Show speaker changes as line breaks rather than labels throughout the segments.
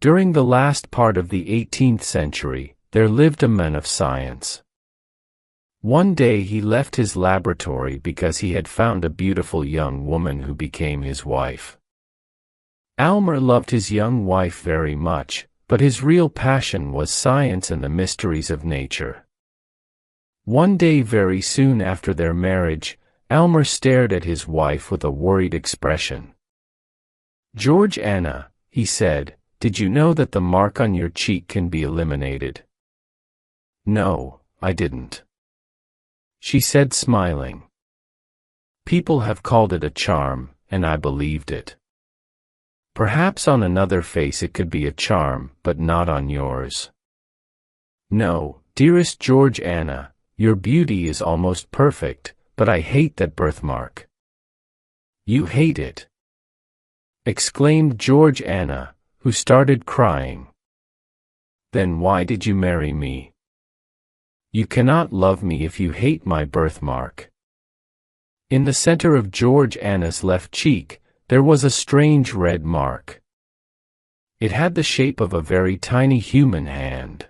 During the last part of the 18th century, there lived a man of science. One day he left his laboratory because he had found a beautiful young woman who became his wife. Almer loved his young wife very much, but his real passion was science and the mysteries of nature. One day very soon after their marriage, Almer stared at his wife with a worried expression. "Georgiana," he said, "did you know that the mark on your cheek can be eliminated?" "No, I didn't," she said, smiling. "People have called it a charm, and I believed it. Perhaps on another face it could be a charm, but not on yours. No, dearest Georgiana, your beauty is almost perfect, but I hate that birthmark." "You hate it?" exclaimed Georgiana, who started crying. "Then why did you marry me? You cannot love me if you hate my birthmark." In the center of Georgiana's left cheek, there was a strange red mark. It had the shape of a very tiny human hand.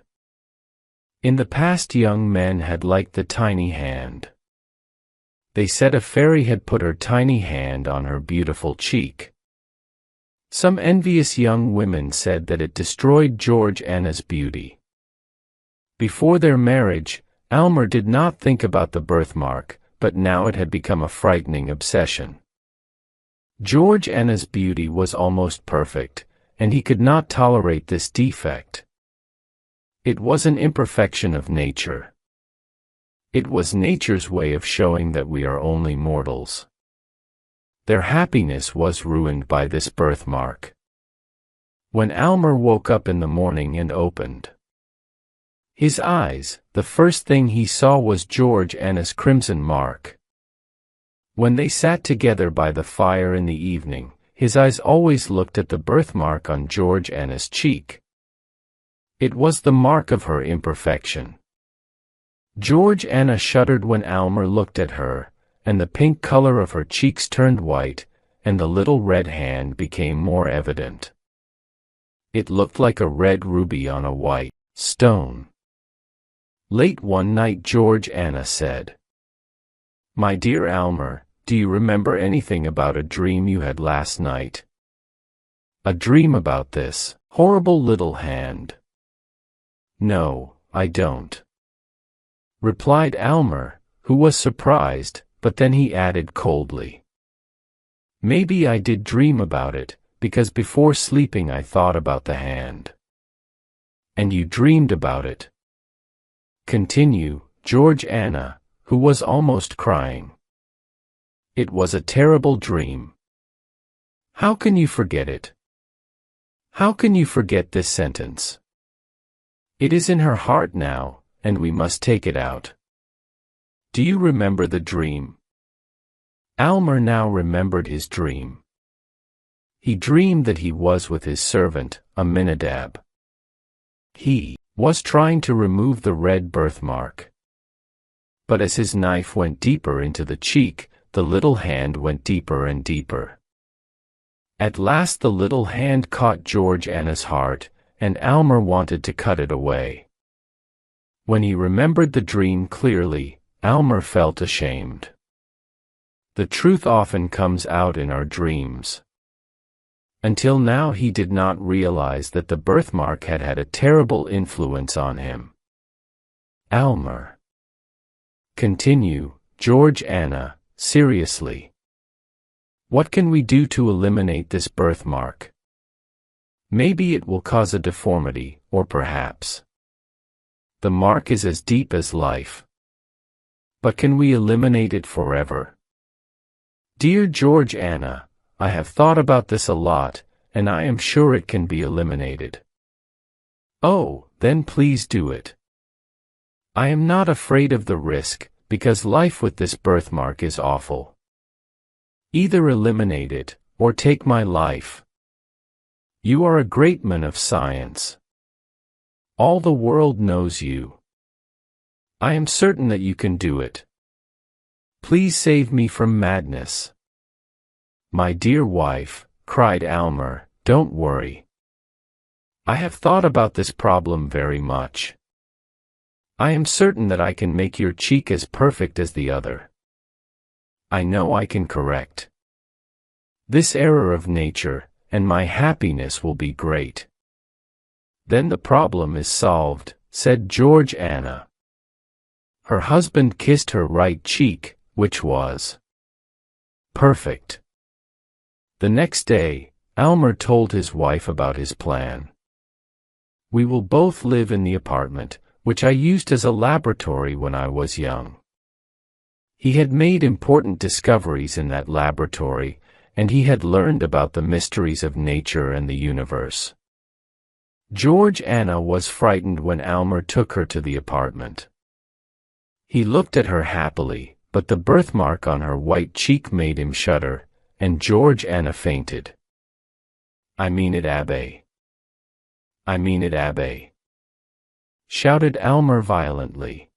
In the past, young men had liked the tiny hand. They said a fairy had put her tiny hand on her beautiful cheek. Some envious young women said that it destroyed Georgiana's beauty. Before their marriage, Almer did not think about the birthmark, but now it had become a frightening obsession. Georgiana's beauty was almost perfect, and he could not tolerate this defect. It was an imperfection of nature. It was nature's way of showing that we are only mortals. Their happiness was ruined by this birthmark. When Almer woke up in the morning and opened his eyes, the first thing he saw was Georgiana's crimson mark. When they sat together by the fire in the evening, his eyes always looked at the birthmark on Georgiana's cheek. It was the mark of her imperfection. Georgiana shuddered when Almer looked at her, and the pink color of her cheeks turned white, and the little red hand became more evident. It looked like a red ruby on a white stone. Late one night Georgiana said, "My dear Almer, do you remember anything about a dream you had last night?" "A dream about this horrible little hand?" "No, I don't," replied Almer, who was surprised, but then he added coldly, "Maybe I did dream about it, because before sleeping I thought about the hand." "And you dreamed about it?" Continue, Georgiana, who was almost crying. "It was a terrible dream." "How can you forget it? How can you forget this sentence? It is in her heart now, and we must take it out. Do you remember the dream?" Almer now remembered his dream. He dreamed that he was with his servant, Aminadab. He was trying to remove the red birthmark. But as his knife went deeper into the cheek, the little hand went deeper and deeper. At last the little hand caught Georgiana's heart, and Almer wanted to cut it away. When he remembered the dream clearly, Almer felt ashamed. The truth often comes out in our dreams. Until now he did not realize that the birthmark had had a terrible influence on him. Almer. Continue, Georgiana, seriously. What can we do to eliminate this birthmark? Maybe it will cause a deformity, or perhaps the mark is as deep as life. But can we eliminate it forever? Dear Georgiana, I have thought about this a lot, and I am sure it can be eliminated. Oh, then please do it. I am not afraid of the risk, because life with this birthmark is awful. Either eliminate it, or take my life. You are a great man of science. All the world knows you. I am certain that you can do it. Please save me from madness." "My dear wife," cried Almer, "don't worry. I have thought about this problem very much. I am certain that I can make your cheek as perfect as the other. I know I can correct this error of nature, and my happiness will be great. Then the problem is solved, said Georgiana. Her husband kissed her right cheek, which was perfect. The next day, Elmer told his wife about his plan. We will both live in the apartment, which I used as a laboratory when I was young. He had made important discoveries in that laboratory, and he had learned about the mysteries of nature and the universe. Georgiana was frightened when Elmer took her to the apartment. He looked at her happily, but the birthmark on her white cheek made him shudder, and Georgiana fainted. I mean it, Abbe. I mean it, Abbe, shouted Elmer violently.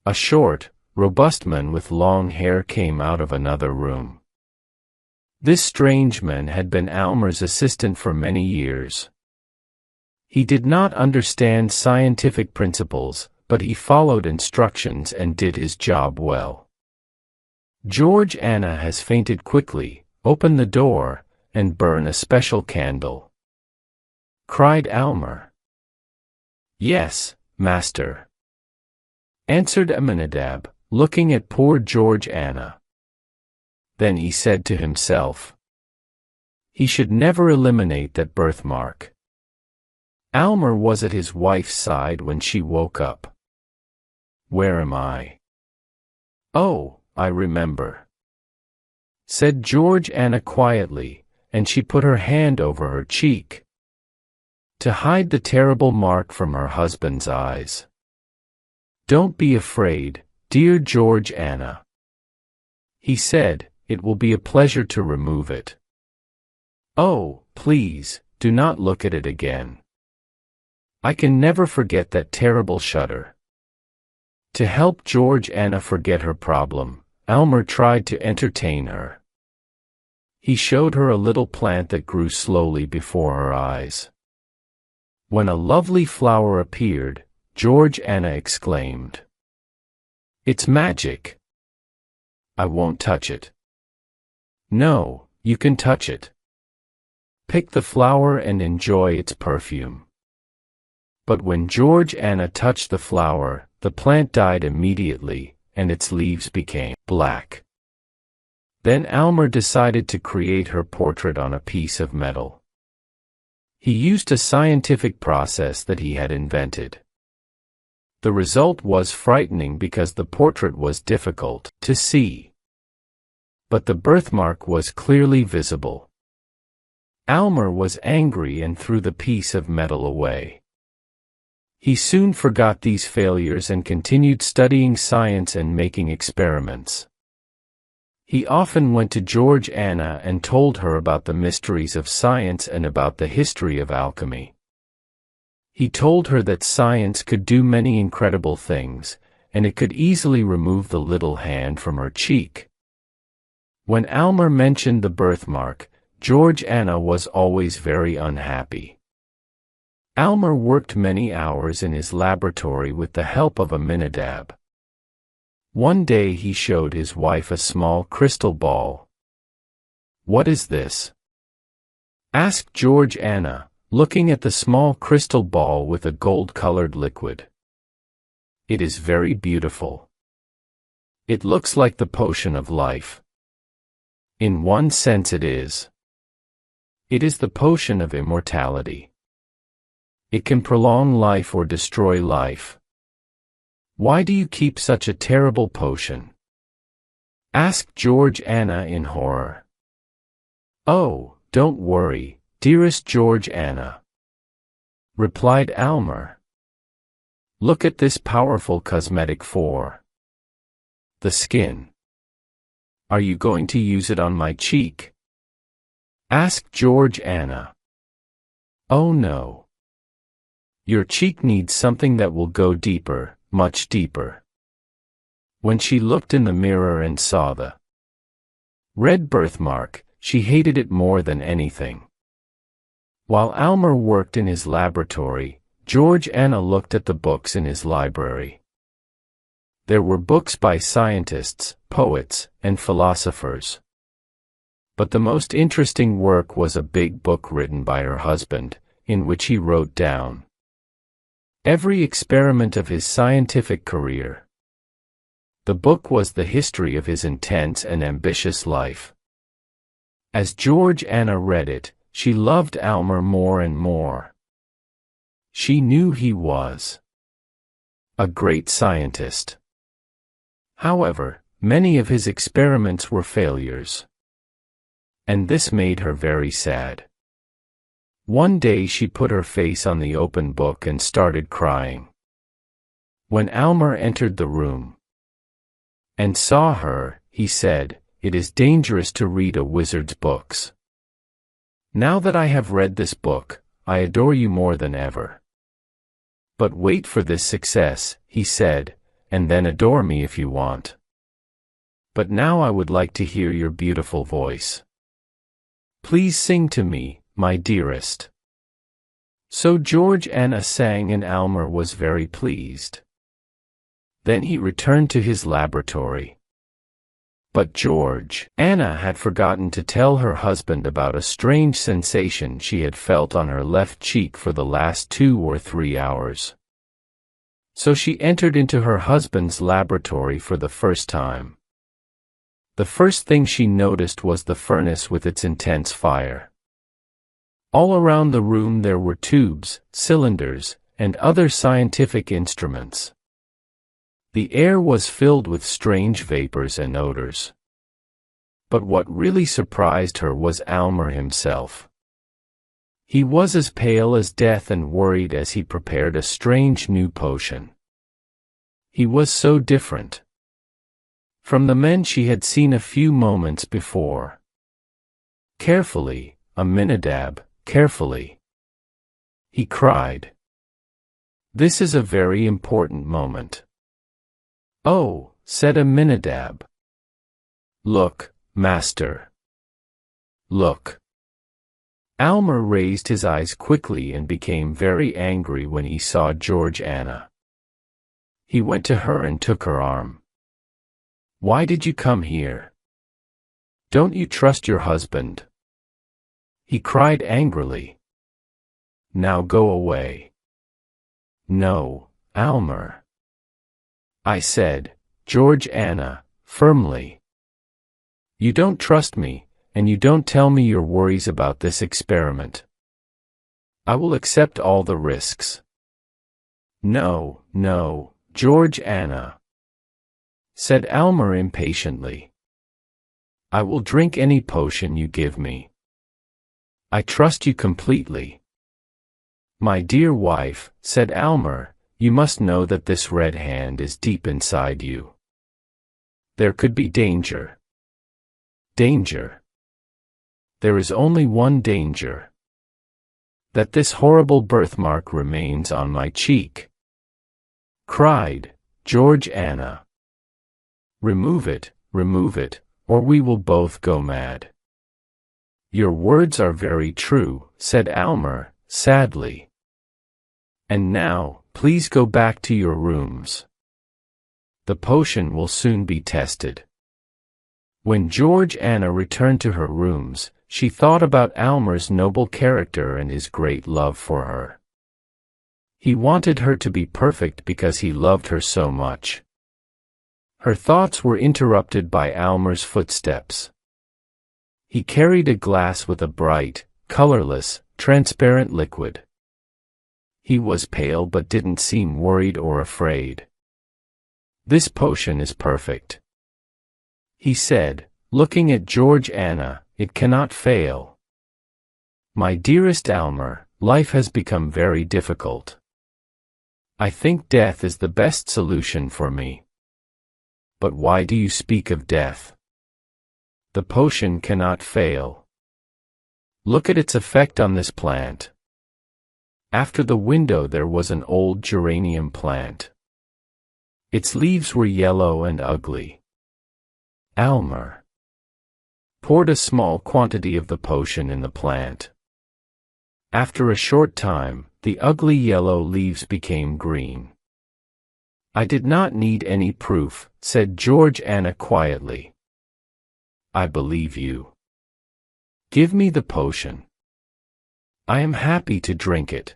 A short, robust man with long hair came out of another room. This strange man had been Elmer's assistant for many years. He did not understand scientific principles, but he followed instructions and did his job well. Georgiana has fainted quickly, open the door, and burn a special candle, cried Elmer. Yes, master, answered Aminadab, looking at poor Georgiana. Then he said to himself, he should never eliminate that birthmark. Elmer was at his wife's side when she woke up. Where am I? Oh, I remember, said Georgiana quietly, and she put her hand over her cheek to hide the terrible mark from her husband's eyes. Don't be afraid, dear Georgiana, he said. It will be a pleasure to remove it. Oh, please, do not look at it again. I can never forget that terrible shudder. To help Georgiana forget her problem, Elmer tried to entertain her. He showed her a little plant that grew slowly before her eyes. When a lovely flower appeared, Georgiana exclaimed, "It's magic! I won't touch it." "No, you can touch it. Pick the flower and enjoy its perfume." But when Georgiana touched the flower, the plant died immediately, and its leaves became black. Then Elmer decided to create her portrait on a piece of metal. He used a scientific process that he had invented. The result was frightening because the portrait was difficult to see. But the birthmark was clearly visible. Elmer was angry and threw the piece of metal away. He soon forgot these failures and continued studying science and making experiments. He often went to Georgiana and told her about the mysteries of science and about the history of alchemy. He told her that science could do many incredible things, and it could easily remove the little hand from her cheek. When Elmer mentioned the birthmark, Georgiana was always very unhappy. Elmer worked many hours in his laboratory with the help of Aminadab. One day he showed his wife a small crystal ball. "What is this?" asked Georgiana, looking at the small crystal ball with a gold-colored liquid. "It is very beautiful. It looks like the potion of life." "In one sense it is. It is the potion of immortality. It can prolong life or destroy life." "Why do you keep such a terrible potion?" asked Georgiana in horror. "Oh, don't worry, dearest Georgiana," replied Elmer. "Look at this powerful cosmetic for the skin. Are you going to use it on my cheek?" asked Georgiana. "Oh no. Your cheek needs something that will go deeper, much deeper." When she looked in the mirror and saw the red birthmark, she hated it more than anything. While Almer worked in his laboratory, Georgiana looked at the books in his library. There were books by scientists, poets, and philosophers. But the most interesting work was a big book written by her husband, in which he wrote down every experiment of his scientific career. The book was the history of his intense and ambitious life. As Georgiana read it, she loved Almer more and more. She knew he was a great scientist. However, many of his experiments were failures. And this made her very sad. One day she put her face on the open book and started crying. When Almer entered the room and saw her, he said, "It is dangerous to read a wizard's books. Now that I have read this book, I adore you more than ever. But wait for this success," he said, "and then adore me if you want. But now I would like to hear your beautiful voice. Please sing to me, my dearest." So Georgiana sang and Almer was very pleased. Then he returned to his laboratory. But Georgiana had forgotten to tell her husband about a strange sensation she had felt on her left cheek for the last 2 or 3 hours. So she entered into her husband's laboratory for the first time. The first thing she noticed was the furnace with its intense fire. All around the room there were tubes, cylinders, and other scientific instruments. The air was filled with strange vapors and odors. But what really surprised her was Almer himself. He was as pale as death and worried as he prepared a strange new potion. He was so different from the men she had seen a few moments before. "Carefully, Aminadab, carefully," he cried. "This is a very important moment." "Oh," said Aminadab. "Look, master. Look." Almer raised his eyes quickly and became very angry when he saw Georgiana. He went to her and took her arm. "Why did you come here? Don't you trust your husband?" he cried angrily. "Now go away." "No, Almer," I said, Georgiana, firmly. "You don't trust me, and you don't tell me your worries about this experiment. I will accept all the risks." "No, no, Georgiana," said Almer impatiently. "I will drink any potion you give me. I trust you completely." "My dear wife," said Almer, "you must know that this red hand is deep inside you. There could be danger." "Danger? There is only one danger. That this horrible birthmark remains on my cheek," cried Georgiana. Remove it, or we will both go mad." "Your words are very true," said Almer, sadly. "And now, please go back to your rooms. The potion will soon be tested." When Georgiana returned to her rooms, she thought about Almer's noble character and his great love for her. He wanted her to be perfect because he loved her so much. Her thoughts were interrupted by Almer's footsteps. He carried a glass with a bright, colorless, transparent liquid. He was pale but didn't seem worried or afraid. "This potion is perfect," he said, looking at Georgiana. "It cannot fail. My dearest Almer, life has become very difficult. I think death is the best solution for me." "But why do you speak of death? The potion cannot fail. Look at its effect on this plant." After the window there was an old geranium plant. Its leaves were yellow and ugly. Almer poured a small quantity of the potion in the plant. After a short time, the ugly yellow leaves became green. "I did not need any proof," said Georgiana quietly. "I believe you. Give me the potion. I am happy to drink it.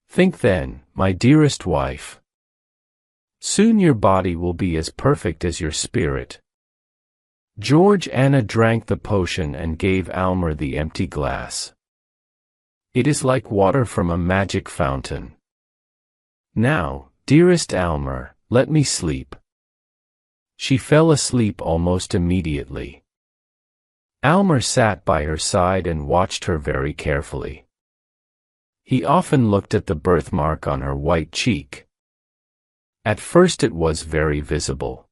Think then, my dearest wife. Soon your body will be as perfect as your spirit." Georgiana drank the potion and gave Almer the empty glass. "It is like water from a magic fountain. Now, dearest Almer, let me sleep." She fell asleep almost immediately. Almer sat by her side and watched her very carefully. He often looked at the birthmark on her white cheek. At first it was very visible.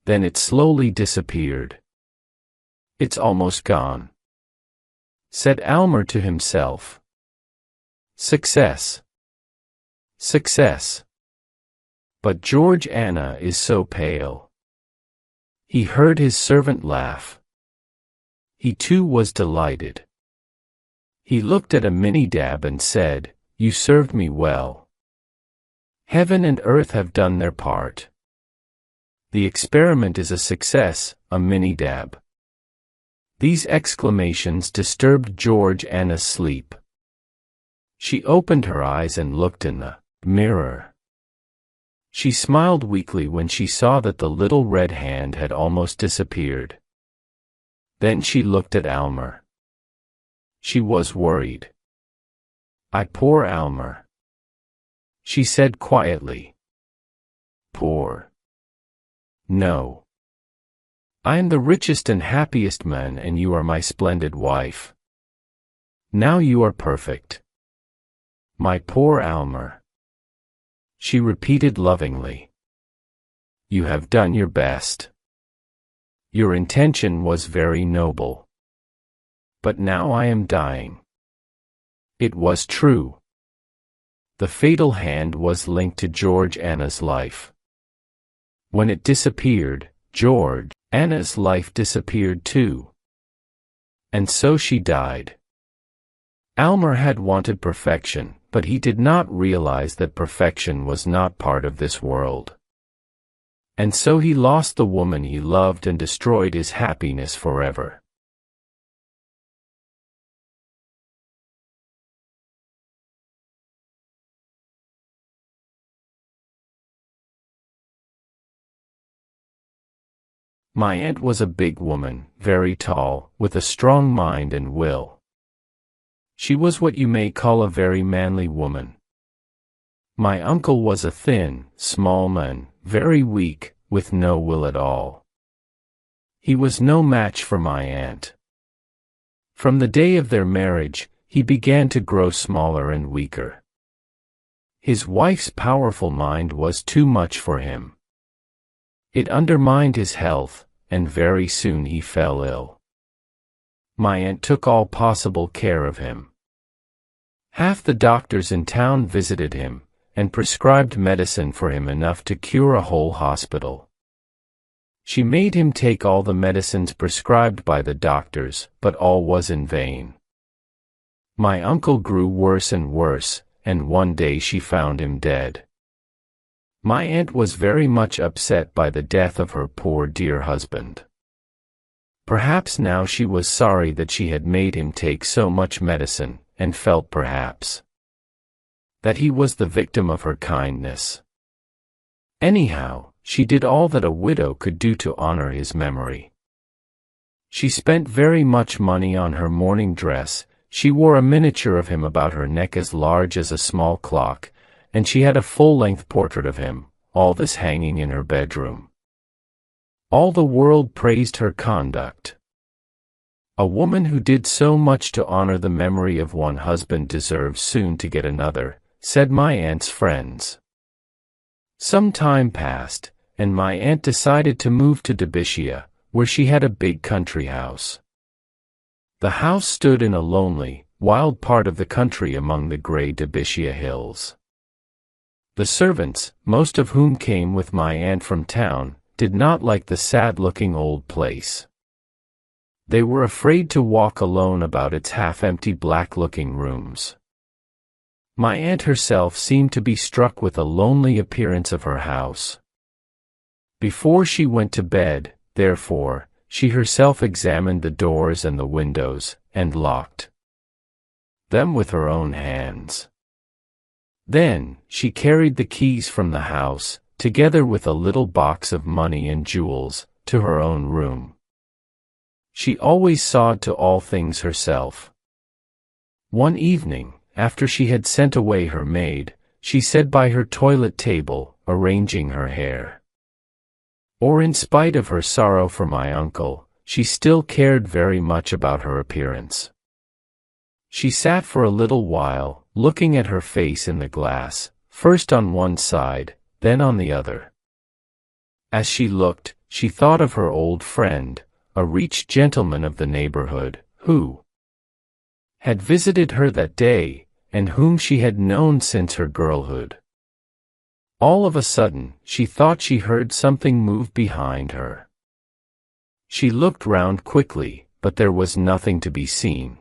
Then it slowly disappeared. "It's almost gone," said Almer to himself. "Success. Success. But Georgiana is so pale." He heard his servant laugh. He too was delighted. He looked at a mini-dab and said, "You served me well. Heaven and earth have done their part. The experiment is a success, a mini-dab." These exclamations disturbed Georgiana's sleep. She opened her eyes and looked in the mirror. She smiled weakly when she saw that the little red hand had almost disappeared. Then she looked at Almer. She was worried. "I poor Almer," she said quietly. "Poor? No. I am the richest and happiest man, and you are my splendid wife. Now you are perfect. My poor Almer," she repeated lovingly. "You have done your best. Your intention was very noble. But now I am dying." It was true. The fatal hand was linked to Georgiana's life. When it disappeared, Georgiana's life disappeared too. And so she died. Almer had wanted perfection, but he did not realize that perfection was not part of this world. And so he lost the woman he loved and destroyed his happiness forever. My aunt was a big woman, very tall, with a strong mind and will. She was what you may call a very manly woman. My uncle was a thin, small man, very weak, with no will at all. He was no match for my aunt. From the day of their marriage, he began to grow smaller and weaker. His wife's powerful mind was too much for him. It undermined his health, and very soon he fell ill. My aunt took all possible care of him. Half the doctors in town visited him, and prescribed medicine for him enough to cure a whole hospital. She made him take all the medicines prescribed by the doctors, but all was in vain. My uncle grew worse and worse, and one day she found him dead. My aunt was very much upset by the death of her poor dear husband. Perhaps now she was sorry that she had made him take so much medicine, and felt perhaps that he was the victim of her kindness. Anyhow, she did all that a widow could do to honor his memory. She spent very much money on her mourning dress. She wore a miniature of him about her neck as large as a small clock, and she had a full-length portrait of him, all this hanging in her bedroom. All the world praised her conduct. A woman who did so much to honor the memory of one husband deserves soon to get another, said my aunt's friends. Some time passed, and my aunt decided to move to Derbyshire, where she had a big country house. The house stood in a lonely, wild part of the country among the grey Derbyshire hills. The servants, most of whom came with my aunt from town, did not like the sad-looking old place. They were afraid to walk alone about its half-empty black-looking rooms. My aunt herself seemed to be struck with the lonely appearance of her house. Before she went to bed, therefore, she herself examined the doors and the windows, and locked them with her own hands. Then, she carried the keys from the house, together with a little box of money and jewels, to her own room. She always saw to all things herself. One evening, after she had sent away her maid, she sat by her toilet table, arranging her hair. Or in spite of her sorrow for my uncle, she still cared very much about her appearance. She sat for a little while, looking at her face in the glass, first on one side, then on the other. As she looked, she thought of her old friend, a rich gentleman of the neighborhood, who had visited her that day, and whom she had known since her girlhood. All of a sudden, she thought she heard something move behind her. She looked round quickly, but there was nothing to be seen.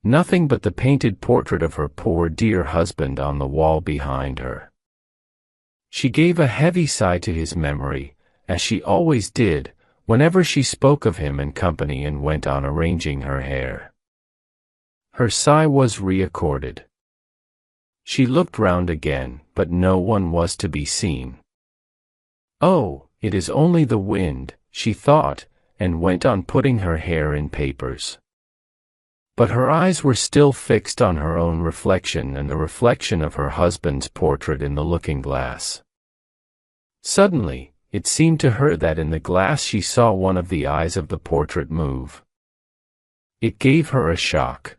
Nothing but the painted portrait of her poor dear husband on the wall behind her. She gave a heavy sigh to his memory, as she always did, whenever she spoke of him in company, and went on arranging her hair. Her sigh was re-accorded. She looked round again, but no one was to be seen. "Oh, it is only the wind," she thought, and went on putting her hair in papers. But her eyes were still fixed on her own reflection and the reflection of her husband's portrait in the looking-glass. Suddenly, it seemed to her that in the glass she saw one of the eyes of the portrait move. It gave her a shock.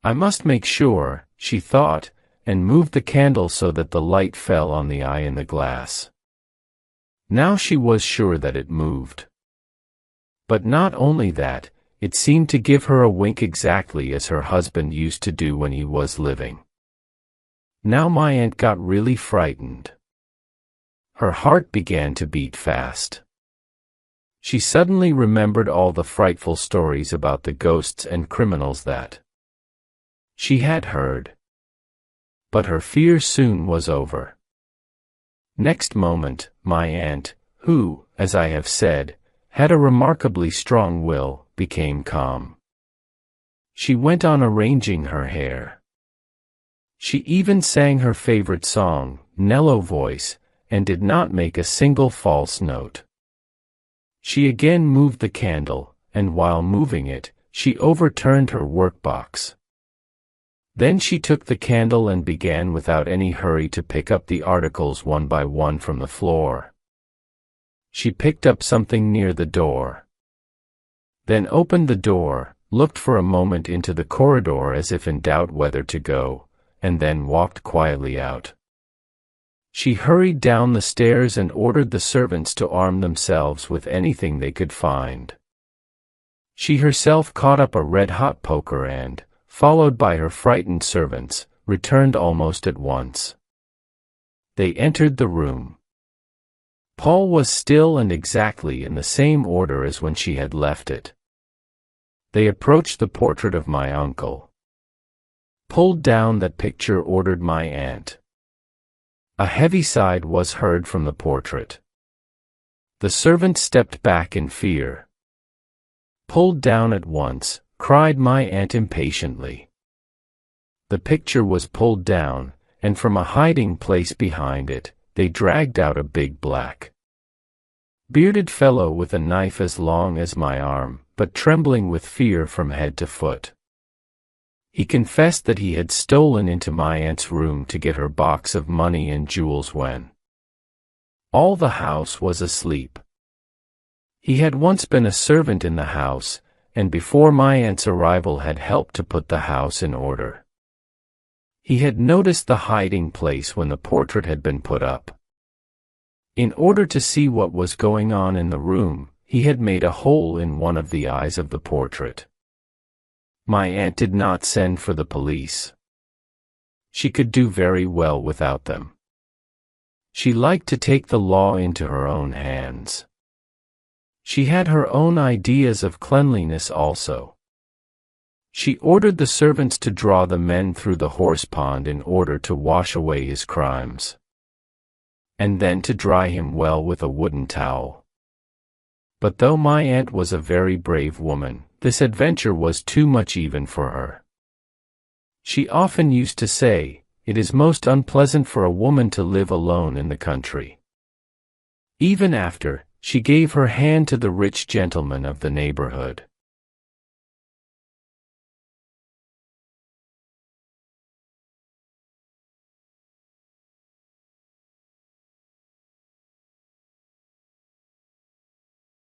"I must make sure," she thought, and moved the candle so that the light fell on the eye in the glass. Now she was sure that it moved. But not only that, it seemed to give her a wink exactly as her husband used to do when he was living. Now my aunt got really frightened. Her heart began to beat fast. She suddenly remembered all the frightful stories about the ghosts and criminals that she had heard. But her fear soon was over. Next moment, my aunt, who, as I have said, had a remarkably strong will, became calm. She went on arranging her hair. She even sang her favorite song, Nello voice, and did not make a single false note. She again moved the candle, and while moving it, she overturned her workbox. Then she took the candle and began without any hurry to pick up the articles one by one from the floor. She picked up something near the door. Then opened the door, looked for a moment into the corridor as if in doubt whether to go, and then walked quietly out. She hurried down the stairs and ordered the servants to arm themselves with anything they could find. She herself caught up a red-hot poker and, followed by her frightened servants, returned almost at once. They entered the room. Paul was still and exactly in the same order as when she had left it. They approached the portrait of my uncle. "Pulled down that picture," ordered my aunt. A heavy sigh was heard from the portrait. The servant stepped back in fear. "Pulled down at once," cried my aunt impatiently. The picture was pulled down, and from a hiding place behind it, they dragged out a big black bearded fellow with a knife as long as my arm, but trembling with fear from head to foot. He confessed that he had stolen into my aunt's room to get her box of money and jewels when all the house was asleep. He had once been a servant in the house, and before my aunt's arrival had helped to put the house in order. He had noticed the hiding place when the portrait had been put up. In order to see what was going on in the room, he had made a hole in one of the eyes of the portrait. My aunt did not send for the police. She could do very well without them. She liked to take the law into her own hands. She had her own ideas of cleanliness also. She ordered the servants to draw the men through the horse pond in order to wash away his crimes, and then to dry him well with a wooden towel. But though my aunt was a very brave woman, this adventure was too much even for her. She often used to say, "It is most unpleasant for a woman to live alone in the country." Even after, she gave her hand to the rich gentleman of the neighborhood.